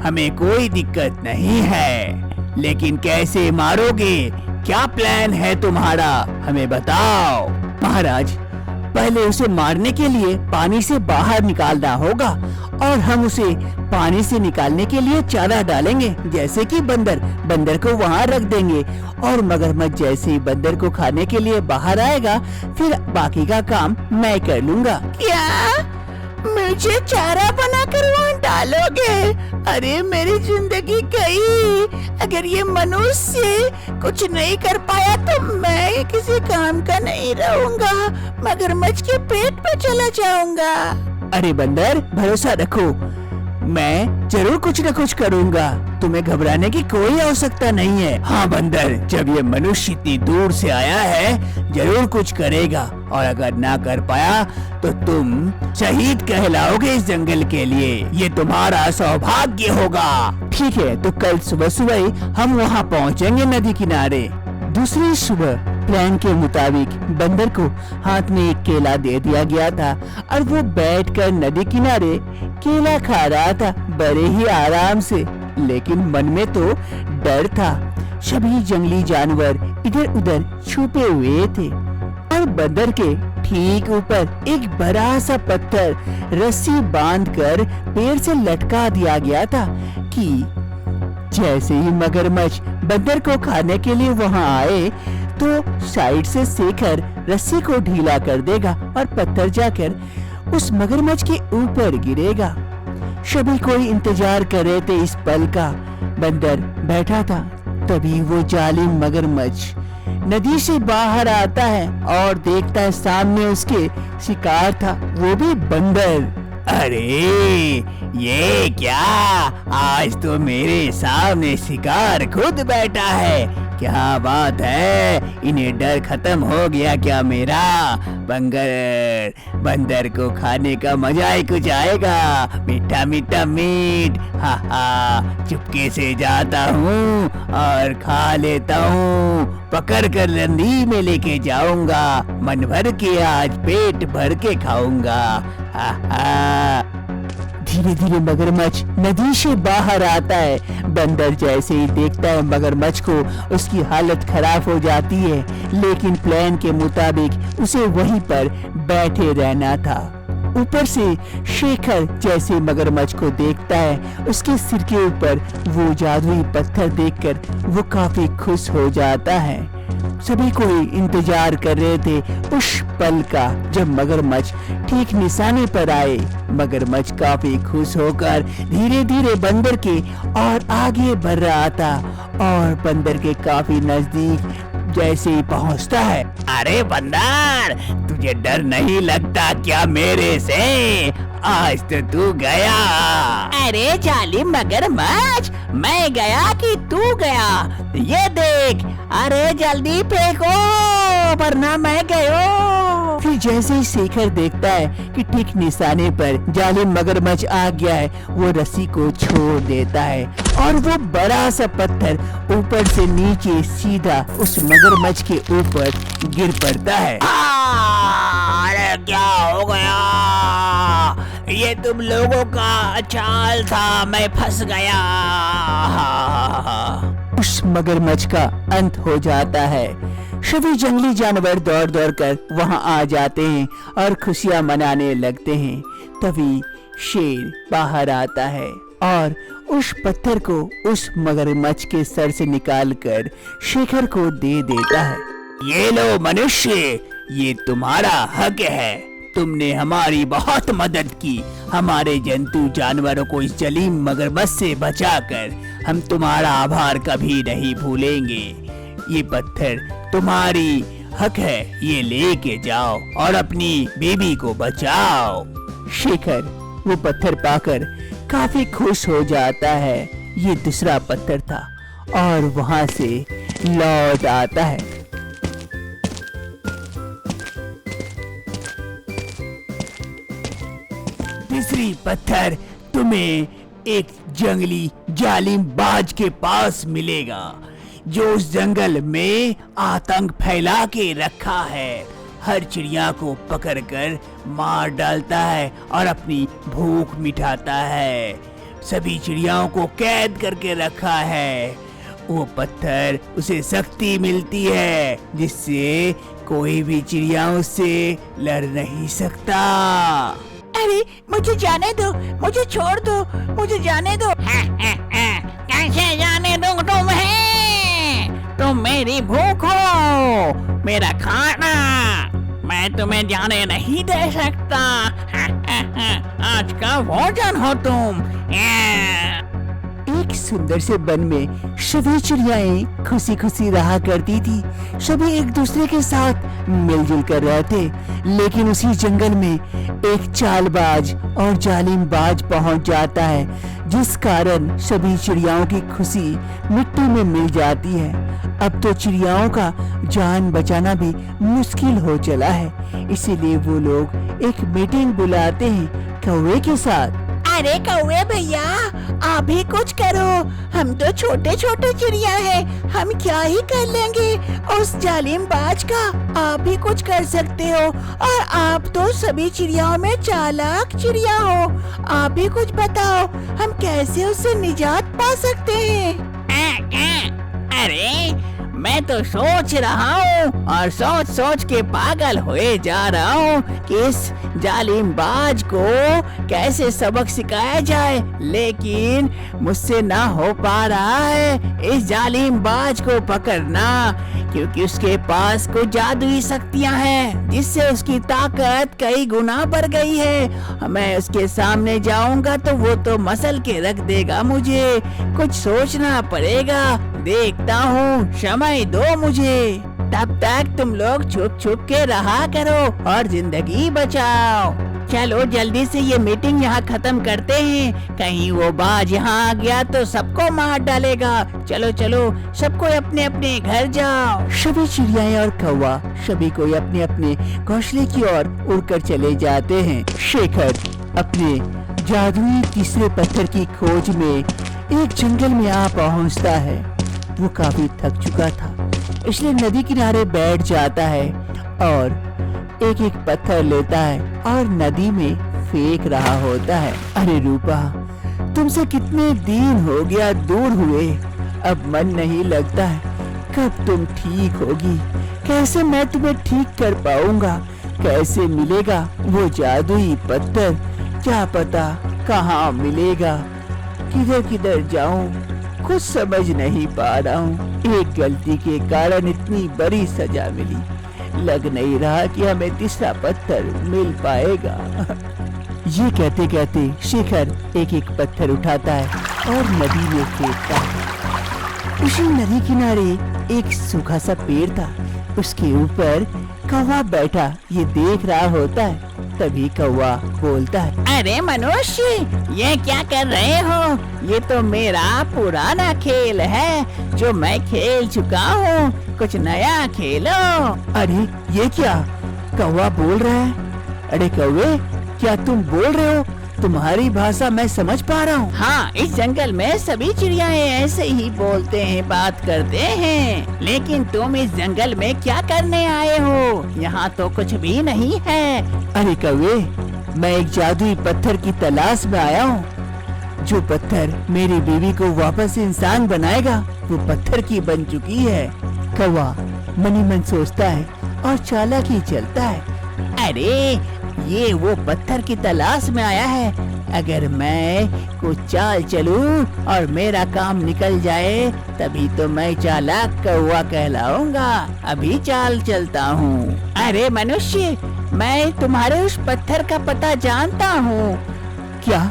Speaker 4: हमें कोई दिक्कत नहीं है। लेकिन कैसे मारोगे? क्या प्लान है तुम्हारा? हमें बताओ।
Speaker 2: महाराज, पहले उसे मारने के लिए पानी से बाहर निकालना होगा और हम उसे पानी से निकालने के लिए चारा डालेंगे, जैसे कि बंदर को वहाँ रख देंगे और मगरमच्छ जैसे ही बंदर को खाने के लिए बाहर आएगा, फिर बाकी का काम मैं कर लूँगा।
Speaker 3: क्या मुझे चारा बनाकर वहाँ डालोगे? अरे मेरी जिंदगी गई। अगर ये मनुष्य कुछ नहीं कर पाया तो मैं किसी काम का नहीं रहूंगा, मगरमच्छ के पेट पे चला जाऊंगा।
Speaker 2: अरे बंदर, भरोसा रखो, मैं जरूर कुछ न कुछ करूंगा। तुम्हें घबराने की कोई आवश्यकता नहीं है।
Speaker 4: हाँ बंदर, जब ये मनुष्य इतनी दूर से आया है जरूर कुछ करेगा, और अगर ना कर पाया तो तुम शहीद कहलाओगे इस जंगल के लिए। ये तुम्हारा सौभाग्य होगा।
Speaker 2: ठीक है, तो कल सुबह सुबह ही हम वहाँ पहुँचेंगे नदी किनारे। दूसरी सुबह प्लान के मुताबिक बंदर को हाथ में एक केला दे दिया गया था और वो बैठकर नदी किनारे केला खा रहा था बड़े ही आराम से, लेकिन मन में तो डर था। सभी जंगली जानवर इधर उधर छुपे हुए थे और बंदर के ठीक ऊपर एक बड़ा सा पत्थर रस्सी बांधकर पेड़ से लटका दिया गया था कि जैसे ही मगरमच्छ बंदर को खाने के लिए वहाँ आए तो साइड से शेखर रस्सी को ढीला कर देगा और पत्थर जाकर उस मगरमच्छ के ऊपर गिरेगा। सभी कोई इंतजार कर रहे थे इस पल का। बंदर बैठा था, तभी वो जालिम मगरमच्छ नदी से बाहर आता है और देखता है सामने उसके शिकार था, वो भी बंदर।
Speaker 3: अरे ये क्या, आज तो मेरे सामने शिकार खुद बैठा है। क्या बात है, इन्हें डर खत्म हो गया क्या मेरा? बंदर को खाने का मजा ही कुछ आएगा। मीठा मीठा मीट, हा हा। चुपके से जाता हूँ और खा लेता हूँ। पकड़ कर नदी में लेके जाऊंगा, मन भर के आज पेट भर के खाऊंगा। हा हा।
Speaker 2: धीरे धीरे मगरमच्छ नदी से बाहर आता है। बंदर जैसे ही देखता है मगरमच्छ को, उसकी हालत खराब हो जाती है, लेकिन प्लान के मुताबिक उसे वहीं पर बैठे रहना था। ऊपर से शेखर जैसे मगरमच्छ को देखता है, उसके सिर के ऊपर वो जादुई पत्थर देखकर वो काफी खुश हो जाता है। सभी कोई इंतजार कर रहे थे उस पल का जब मगरमच्छ ठीक निशाने पर आए। मगरमच्छ काफी खुश होकर धीरे धीरे बंदर के और आगे बढ़ रहा था और बंदर के काफी नजदीक जैसे ही पहुंचता है।
Speaker 3: अरे बंदर, तुझे डर नहीं लगता क्या मेरे से? आज तो तू गया।
Speaker 4: अरे जालिम मगरमच्छ, मैं गया कि तू गया? ये देख, अरे जल्दी फेंको वरना मैं गयो।
Speaker 2: फिर जैसे ही शेखर देखता है कि ठीक निशाने पर जालिम मगरमच्छ आ गया है, वो रस्सी को छोड़ देता है और वो बड़ा सा पत्थर ऊपर से नीचे सीधा उस मगरमच्छ के ऊपर गिर पड़ता है।
Speaker 3: अरे क्या हो गया? ये तुम लोगों का चाल था, मैं फंस गया।
Speaker 2: उस मगरमच्छ का अंत हो जाता है। सभी जंगली जानवर दौड़ दौड़ कर वहाँ आ जाते हैं और खुशियाँ मनाने लगते हैं। तभी शेर बाहर आता है और उस पत्थर को उस मगरमच्छ के सर से निकालकर शेखर को दे देता है।
Speaker 3: ये लो मनुष्य, ये तुम्हारा हक है। तुमने हमारी बहुत मदद की। हमारे जंतु जानवरों को इस जालिम मगरमच्छ से बचाकर हम तुम्हारा आभार कभी नहीं भूलेंगे। ये पत्थर तुम्हारी हक है, ये लेके जाओ और अपनी बीबी को बचाओ।
Speaker 2: शेखर वो पत्थर पाकर काफी खुश हो जाता है। ये दूसरा पत्थर था और वहाँ से लौट आता है।
Speaker 3: तीसरी पत्थर तुम्हें एक जंगली जालिम बाज के पास मिलेगा, जो उस जंगल में आतंक फैला के रखा है। हर चिड़िया को पकड़कर मार डालता है और अपनी भूख मिटाता है। सभी चिड़ियाओं को कैद करके रखा है। वो पत्थर उसे शक्ति मिलती है, जिससे कोई भी चिड़िया उससे लड़ नहीं सकता।
Speaker 4: अरे मुझे जाने दो, मुझे छोड़ दो, मुझे जाने दो। कैसे जाने दूं तुम्हें? तुम मेरी भूख हो, मेरा खाना। मैं तुम्हें जाने नहीं दे सकता। आज का भोजन हो तुम।
Speaker 2: एक सुंदर से वन में सभी चिड़ियाएं खुशी खुशी रहा करती थी। सभी एक दूसरे के साथ मिलजुल कर रहते, लेकिन उसी जंगल में एक चालबाज और जालिम बाज पहुंच जाता है, जिस कारण सभी चिड़ियाओं की खुशी मिट्टी में मिल जाती है। अब तो चिड़ियाओं का जान बचाना भी मुश्किल हो चला है, इसीलिए वो लोग एक मीटिंग बुलाते हैं कौवे के साथ।
Speaker 4: अरे कौवे भैया, आप भी कुछ करो। हम तो छोटे छोटे चिड़िया हैं, हम क्या ही कर लेंगे उस जालिम बाज का। आप भी कुछ कर सकते हो, और आप तो सभी चिड़ियाओं में चालाक चिड़िया हो। आप भी कुछ बताओ, हम कैसे उससे निजात पा सकते हैं?
Speaker 3: अरे
Speaker 4: मैं तो सोच रहा हूँ और सोच सोच के पागल हुए जा रहा हूँ कि इस जालिमबाज को कैसे सबक सिखाया जाए, लेकिन मुझसे ना हो पा रहा है इस जालिमबाज को पकड़ना, क्योंकि उसके पास कुछ जादुई शक्तियाँ हैं जिससे उसकी ताकत कई गुना बढ़ गई है। मैं उसके सामने जाऊंगा तो वो तो मसल के रख देगा मुझे। कुछ सोचना पड़ेगा, देखता हूँ, समय दो मुझे। तब तक तुम लोग छुप छुप के रहा करो और जिंदगी बचाओ। चलो जल्दी से ये मीटिंग यहाँ खत्म करते हैं, कहीं वो बाज यहाँ आ गया तो सबको मार डालेगा। चलो चलो सबको अपने अपने घर जाओ।
Speaker 2: सभी चिड़ियाएं और कौवा सभी कोई अपने अपने घोंसले की ओर उड़कर चले जाते हैं। शेखर अपने जादुई तीसरे पत्थर की खोज में एक जंगल में आ पहुंचता है। वो काफी थक चुका था, इसलिए नदी किनारे बैठ जाता है और एक एक पत्थर लेता है और नदी में फेंक रहा होता है। अरे रूपा, तुमसे कितने दिन हो गया दूर हुए, अब मन नहीं लगता है। कब तुम ठीक होगी? कैसे मैं तुम्हें ठीक कर पाऊंगा? कैसे मिलेगा वो जादुई पत्थर? क्या पता कहाँ मिलेगा, किधर किधर जाऊं, कुछ समझ नहीं पा रहा हूँ। एक गलती के कारण इतनी बड़ी सजा मिली, लग नहीं रहा कि हमें तीसरा पत्थर मिल पाएगा। ये कहते कहते शेखर एक एक पत्थर उठाता है और नदी में फेंकता है। उसी नदी किनारे एक सूखा सा पेड़ था, उसके ऊपर कौवा बैठा ये देख रहा होता है। तभी कौवा बोलता है,
Speaker 4: अरे मनुष्य, ये क्या कर रहे हो? ये तो मेरा पुराना खेल है जो मैं खेल चुका हूँ, कुछ नया खेलो।
Speaker 2: अरे ये क्या? कौवा बोल रहा है। अरे कौवे, क्या तुम बोल रहे हो? तुम्हारी भाषा मैं समझ पा रहा हूँ।
Speaker 4: हाँ, इस जंगल में सभी चिड़ियाएं ऐसे ही बोलते हैं, बात करते हैं। लेकिन तुम इस जंगल में क्या करने आए हो? यहाँ तो कुछ भी नहीं है।
Speaker 2: अरे कौवे, मैं एक जादुई पत्थर की तलाश में आया हूँ। जो पत्थर मेरी बीवी को वापस इंसान बनाएगा, वो पत्थर की बन चुकी है। कौवा मनी मन सोचता है और चालाकी चलता है।
Speaker 4: अरे ये वो पत्थर की तलाश में आया है। अगर मैं कुछ चाल चलूं और मेरा काम निकल जाए, तभी तो मैं चालाक कौवा कहलाऊंगा। अभी चाल चलता हूँ। अरे मनुष्य, मैं तुम्हारे उस पत्थर का पता जानता हूँ।
Speaker 2: क्या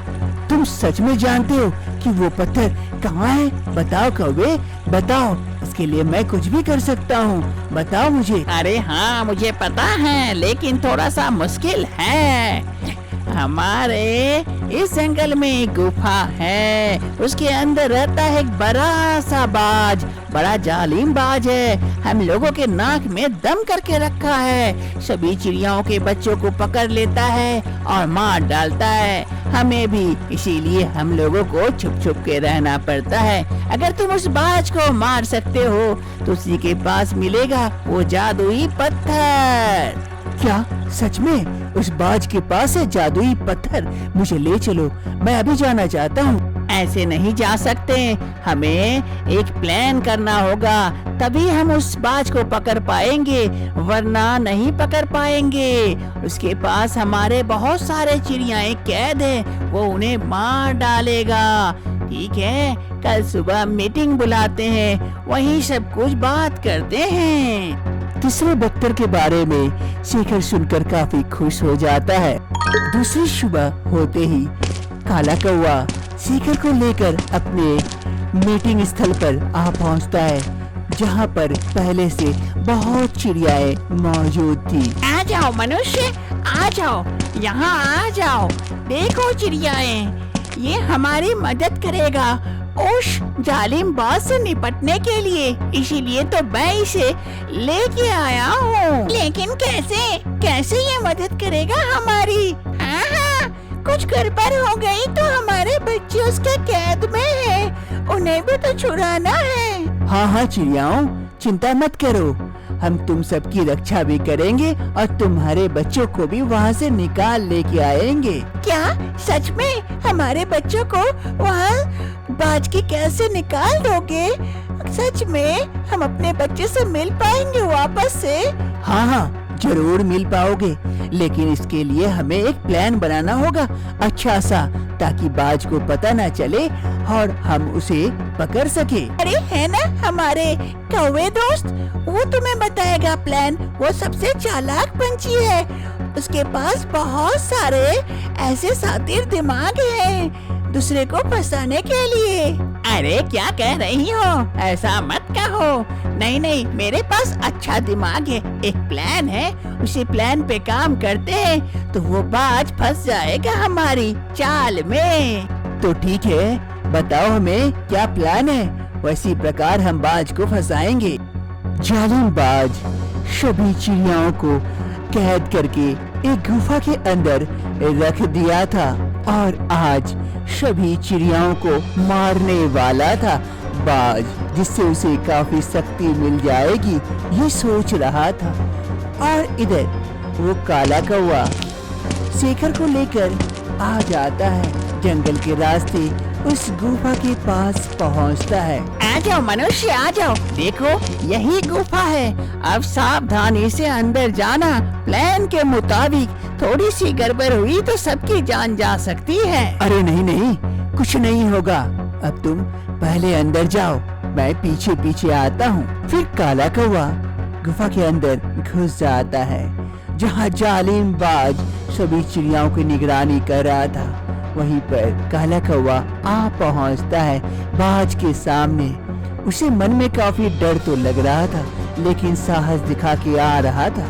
Speaker 2: तुम सच में जानते हो कि वो पत्थर कहाँ है? बताओ कौवे, बताओ। इसके लिए मैं कुछ भी कर सकता हूँ, बताओ मुझे।
Speaker 4: अरे हाँ, मुझे पता है, लेकिन थोड़ा सा मुश्किल है। हमारे इस जंगल में एक गुफा है, उसके अंदर रहता है एक बड़ा सा बाज, बड़ा जालिम बाज है। हम लोगों के नाक में दम करके रखा है, सभी चिड़ियाओं के बच्चों को पकड़ लेता है और मार डालता है, हमें भी। इसीलिए हम लोगों को छुप छुप के रहना पड़ता है। अगर तुम उस बाज को मार सकते हो तो उसी के पास मिलेगा वो जादुई पत्थर।
Speaker 2: क्या सच में उस बाज के पास है जादुई पत्थर? मुझे ले चलो, मैं अभी जाना चाहता हूँ।
Speaker 4: ऐसे नहीं जा सकते, हमें एक प्लान करना होगा, तभी हम उस बाज को पकड़ पाएंगे, वरना नहीं पकड़ पाएंगे। उसके पास हमारे बहुत सारे चिड़ियाएं कैद हैं, वो उन्हें मार डालेगा। ठीक है, कल सुबह मीटिंग बुलाते हैं, वहीं सब कुछ बात करते हैं।
Speaker 2: तीसरे पत्थर के बारे में शेखर सुनकर काफी खुश हो जाता है। दूसरी सुबह होते ही काला कौवा शेखर को लेकर अपने मीटिंग स्थल पर आ पहुंचता है, जहां पर पहले से बहुत चिड़ियाएं मौजूद थी।
Speaker 4: आ जाओ मनुष्य, आ जाओ, यहाँ आ जाओ। देखो चिड़ियाएं, ये हमारी मदद करेगा उस जालिम बाज से निपटने के लिए, इसीलिए तो मैं इसे लेके आया हूँ। लेकिन कैसे कैसे ये मदद करेगा हमारी? हाँ, कुछ गड़बड़ हो गई तो हमारे बच्चे उसके कैद में हैं, उन्हें भी तो छुड़ाना है।
Speaker 2: हाँ हाँ चिड़ियाओं, चिंता मत करो, हम तुम सबकी रक्षा भी करेंगे और तुम्हारे बच्चों को भी वहाँ से निकाल लेके आएंगे।
Speaker 4: क्या सच में? हमारे बच्चों को वहाँ बाज के कैसे निकाल दोगे?
Speaker 3: सच में हम अपने बच्चे से मिल पाएंगे वापस से? हाँ हाँ, जरूर मिल पाओगे, लेकिन इसके लिए हमें एक प्लान बनाना होगा अच्छा सा, ताकि बाज को पता न चले और हम उसे पकड़ सके। अरे है ना हमारे कौवे दोस्त, वो तुम्हें बताएगा प्लान। वो सबसे चालाक पंछी है, उसके पास बहुत सारे ऐसे शातिर दिमाग हैं दूसरे को फंसाने के लिए।
Speaker 4: अरे क्या कह रही हो, ऐसा मत कहो। नहीं नहीं, मेरे पास अच्छा दिमाग है, एक प्लान है, उसी प्लान पे काम करते हैं तो वो बाज फंस जाएगा हमारी चाल में।
Speaker 3: तो ठीक है, बताओ हमें क्या प्लान है, वैसी प्रकार हम बाज को फंसाएंगे। जालिम बाज सभी चिड़ियाओं को कैद करके एक गुफा के अंदर रख दिया था और आज सभी चिड़ियाओं को मारने वाला था। बाज, जिससे उसे काफी शक्ति मिल जाएगी, ये सोच रहा था। और इधर वो काला कौवा शेखर को लेकर आ जाता है, जंगल के रास्ते उस गुफा के पास पहुंचता है।
Speaker 4: आ जाओ मनुष्य, आ जाओ, देखो यही गुफा है। अब सावधानी से अंदर जाना, प्लान के मुताबिक थोड़ी सी गड़बड़ हुई तो सबकी जान जा सकती है।
Speaker 3: अरे नहीं नहीं, कुछ नहीं होगा, अब तुम पहले अंदर जाओ, मैं पीछे पीछे आता हूँ। फिर काला कौवा गुफा के अंदर घुस जाता है, जहाँ जालिम बाज सभी चिड़ियाओं की निगरानी कर रहा था। वहीं पर काला कौवा आ पहुंचता है बाज के सामने। उसे मन में काफी डर तो लग रहा था, लेकिन साहस दिखा के आ रहा था।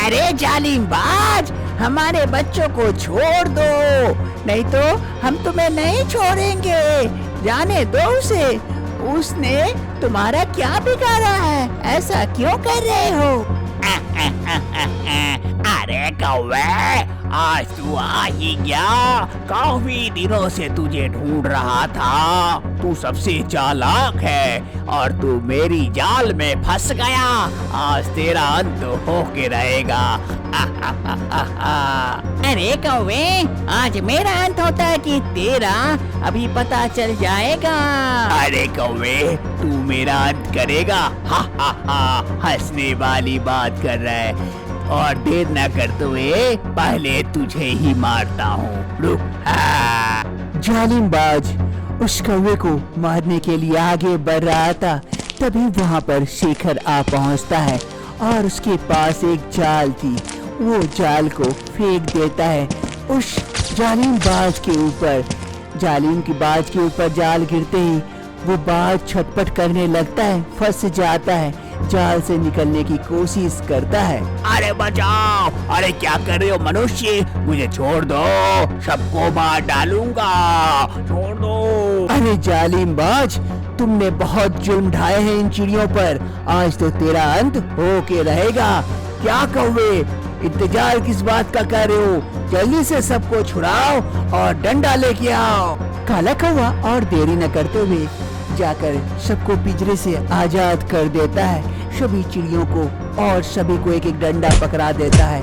Speaker 4: अरे जालिम बाज, हमारे बच्चों को छोड़ दो, नहीं तो हम तुम्हें नहीं छोड़ेंगे। जाने दो उसे, उसने तुम्हारा क्या बिगाड़ा है, ऐसा क्यों कर रहे हो? अरे कौवे, आज तू आ ही गया, काफी दिनों से तुझे ढूंढ रहा था। तू सबसे चालाक है और तू मेरी जाल में फंस गया, आज तेरा अंत होके रहेगा। अरे कौवे, आज मेरा अंत होता है कि तेरा, अभी पता चल जाएगा। अरे कौवे, तू मेरा अंत करेगा? हा हा हा, हंसने वाली बात कर रहा है। और देर न करते हुए पहले तुझे ही मारता हूँ, रुक।
Speaker 3: जालिम बाज उस कौवे को मारने के लिए आगे बढ़ रहा था, तभी वहाँ पर शेखर आ पहुँचता है और उसके पास एक जाल थी। वो जाल को फेंक देता है उस जालिम बाज के ऊपर। जालिम की बाज के ऊपर जाल गिरते ही वो बाज छटपट करने लगता है, फंस जाता है, जाल से निकलने की कोशिश करता है।
Speaker 4: अरे बचाओ, अरे क्या कर रहे हो मनुष्य, मुझे छोड़ दो, सबको मार डालूंगा, छोड़ दो।
Speaker 3: अरे जालिम बाज, तुमने बहुत जुल्म ढाए हैं इन चिड़ियों पर, आज तो तेरा अंत होके रहेगा। क्या कौवे, इंतजार किस बात का कर रहे हो, जल्दी से सबको छुड़ाओ और डंडा लेके आओ। काला कौवा और देरी न करते हुए जाकर सबको पिंजरे से आजाद कर देता है, सभी चिड़ियों को, और सभी को एक एक डंडा पकड़ा देता है।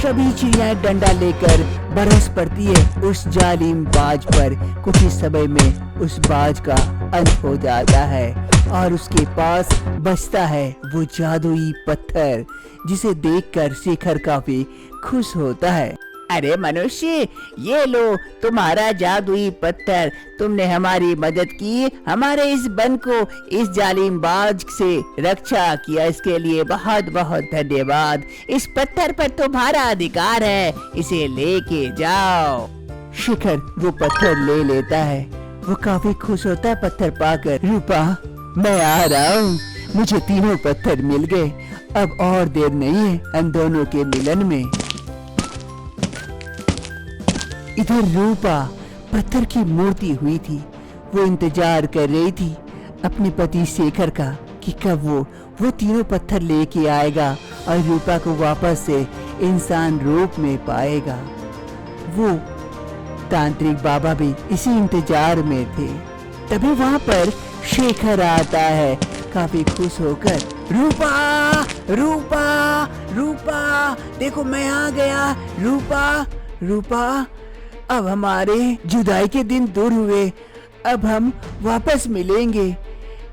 Speaker 3: सभी चिड़ियां डंडा लेकर बरस पड़ती है उस जालिम बाज पर। कुछ ही समय में उस बाज का अंत हो जाता है और उसके पास बचता है वो जादुई पत्थर, जिसे देखकर शेखर काफी खुश होता है।
Speaker 4: अरे मनुष्य, ये लो तुम्हारा जादुई पत्थर, तुमने हमारी मदद की, हमारे इस वन को इस जालिम बाज से रक्षा किया, इसके लिए बहुत बहुत धन्यवाद। इस पत्थर पर तुम्हारा अधिकार है, इसे लेके जाओ।
Speaker 3: शेखर वो पत्थर ले लेता है, वो काफी खुश होता है पत्थर पाकर। रूपा, मैं आ रहा हूँ, मुझे तीनों पत्थर मिल गए, अब और देर नहीं है हम दोनों के मिलन में। इधर रूपा पत्थर की मूर्ति हुई थी, वो इंतजार कर रही थी अपने पति शेखर का कि कब वो तीनों पत्थर लेके आएगा और रूपा को वापस से इंसान रूप में पाएगा। वो तांत्रिक बाबा भी इसी इंतजार में थे। तभी वहाँ पर शेखर आता है काफी खुश होकर। रूपा, रूपा, रूपा, देखो मैं आ गया। रूपा, रूपा, अब हमारे जुदाई के दिन दूर हुए, अब हम वापस मिलेंगे।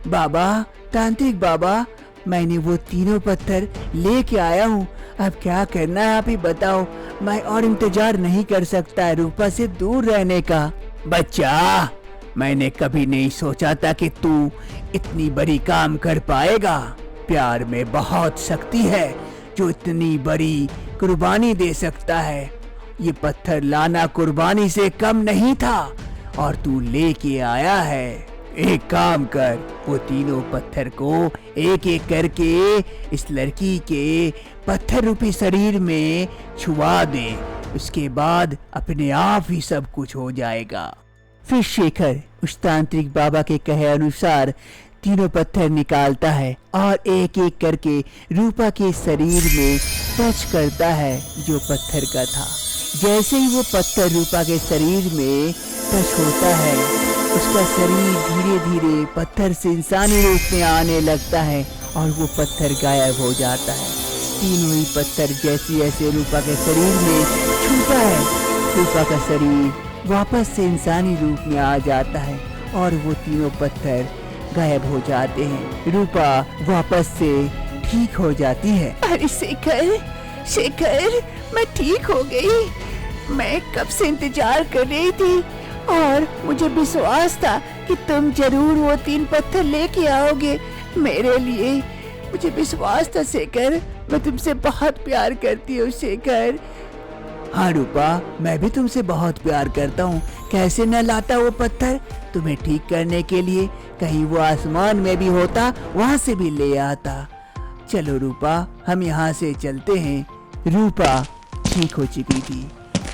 Speaker 3: बाबा, तांत्रिक बाबा, मैंने वो तीनों पत्थर लेके आया हूँ। अब क्या करना है आप ही बताओ। मैं और इंतजार नहीं कर सकता रूपा से दूर रहने का। बच्चा, मैंने कभी नहीं सोचा था कि तू इतनी बड़ी काम कर पाएगा। प्यार में बहुत शक्ति है जो इतनी बड़ी कुर्बानी दे सकता है। ये पत्थर लाना कुर्बानी से कम नहीं था और तू लेके आया है। एक काम कर, वो तीनों पत्थर को एक एक करके इस लड़की के पत्थर रूपी शरीर में छुआ दे। उसके बाद अपने आप ही सब कुछ हो जाएगा।
Speaker 2: फिर शेखर उस तांत्रिक बाबा के कहे अनुसार तीनों पत्थर निकालता है और एक एक करके रूपा के शरीर में टच करता है जो पत्थर का था। जैसे ही वो पत्थर रूपा के शरीर में टच होता है, उसका शरीर धीरे धीरे पत्थर से इंसानी रूप में आने लगता है और वो पत्थर गायब हो जाता है। तीनों ही पत्थर जैसे जैसे रूपा के शरीर में छूता है, रूपा का शरीर वापस से इंसानी रूप में आ जाता है और वो तीनों पत्थर गायब हो जाते हैं। रूपा वापस से ठीक हो जाती है।
Speaker 3: अरे शेखर, शेखर, मैं ठीक हो गई। मैं कब से इंतजार कर रही थी और मुझे विश्वास था कि तुम जरूर वो 3 पत्थर लेके आओगे मेरे लिए। मुझे विश्वास था शेखर, मैं तुमसे बहुत प्यार करती हूँ शेखर। हाँ रूपा, मैं भी तुमसे बहुत प्यार करता हूँ। कैसे न लाता वो पत्थर तुम्हें ठीक करने के लिए। कहीं वो आसमान में भी होता, वहाँ से भी ले आता। चलो रूपा, हम यहाँ से चलते हैं।
Speaker 2: रूपा ठीक हो चुकी थी।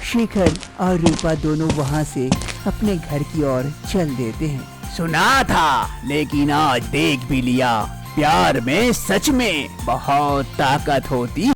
Speaker 2: शेखर और रूपा दोनों वहाँ से अपने घर की ओर चल देते हैं।
Speaker 3: सुना था, लेकिन आज देख भी लिया, प्यार में सच में बहुत ताकत होती